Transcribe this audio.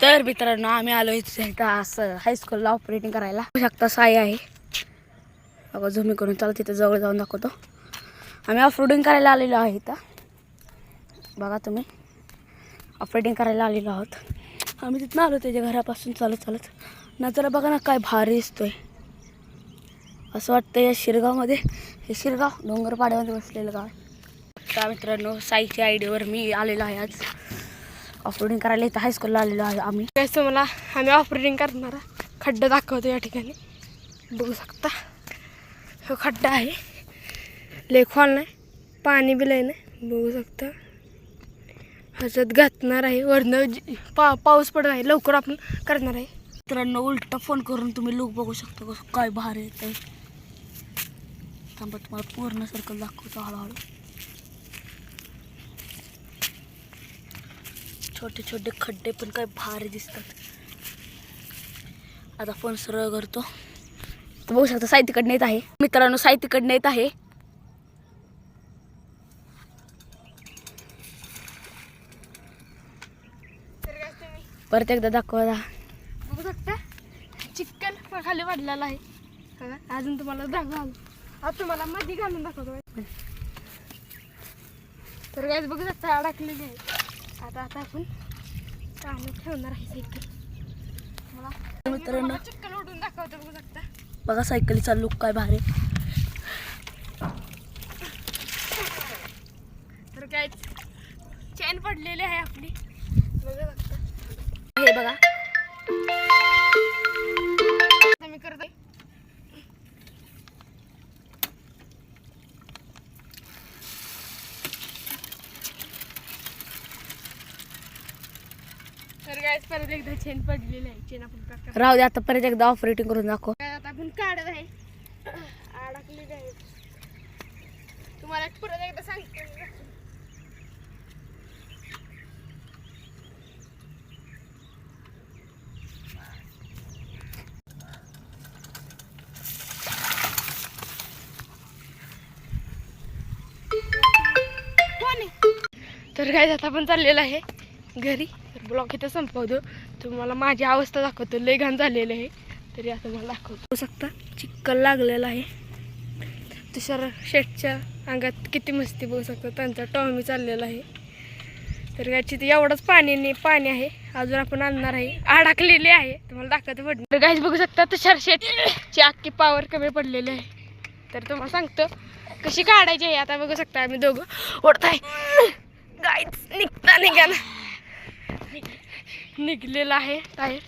तर मित्रांनो आम्ही आलो इथं असं हायस्कूलला ऑपरेटिंग करायला. बघू शकता साई आहे बघा, झुमी करून चला तिथे जवळ जाऊन दाखवतो. आम्ही ऑफरोडिंग करायला आलेलो आहे इथं बघा, तुम्ही ऑपरेटिंग करायला आलेलो आहोत. आम्ही तिथनं आलो त्याच्या घरापासून चालत चालत. नजरा बघा ना काय भारी दिसतोय. असं वाटतं या शिरगावमध्ये, हे शिरगाव डोंगरपाड्यामध्ये बसलेलं गाव. तर मित्रांनो साईच्या आयडीवर मी आलेलो आहे आज ऑफरोडिंग करायला. इथं हायस्कूलला आलेलो आहे आम्ही. कसं मला आम्ही ऑपरेटिंग करणारा खड्डा दाखवतो या ठिकाणी. बघू शकता हा खड्डा आहे, लय खोल नाही, पाणी बी लय नाही. बघू शकता ह्याच्यात घातणार आहे. वरनं पाऊस पडत आहे, लवकर आपण करणार आहे. मित्रांनो उलटा फोन करून तुम्ही लोक बघू शकता कसं काय भारी येत आहे. थांबा तुम्हाला पूर्ण सर्कल दाखवतो हळूहळू. छोटे छोटे खड्डे पण काय भारी दिसतात. आता फोन सरळ करतो. तर बघू शकता साई तिकडनं येत आहे. मित्रांनो साई तिकडनं येत आहे. परत एकदा दाखवा. बघू शकता चिकन खाली वाढलेला आहे. अजून तुम्हाला दाखवा, आता तुम्हाला मध्ये घालून दाखवतो. तर काय बघू शकता अडकलेली आहे. आता आपण चालू ठेवणार आहे सायकल. मित्रांनो चिकन उडून दाखवतो. बघू शकता बघा सायकलीचा लुक काय भारी. तर काय चेन पडलेली आहे आपली. बघू शकता हे बघा मी करते. तर काय परत एकदा चेन पडलेली आहे. चेन आपण प्रकार राहू दे, आता परत एकदा ऑपरेटिंग करून दाखव. आता आपण काढत आहे. अडकलेली आहे. तुम्हाला परत एकदा सांगते. तर काय आता आपण चाललेलं आहे घरी. तर ब्लॉग इथं संपवतो. तुम्हाला माझी अवस्था दाखवतो. लय घाण झालेलं आहे तरी आता मला दाखवतो. बघू शकता चिक्कल लागलेला आहे. तुषार शेटच्या अंगात किती मस्ती. बघू शकता त्यांचा टॉमी चाललेला आहे. तर याची एवढंच पाणी आहे. अजून आपण आणणार आहे. अडकलेली आहे, तुम्हाला दाखवतो पडणार. तर गाईज बघू शकता तुषार शेटची अख्खी पावर कमी पडलेली आहे. तर तुम्हाला सांगतो कशी काढायची आहे. आता बघू शकता आम्ही दोघं ओढताय. गाईज निघता निघाला निघलेला आहे टायर.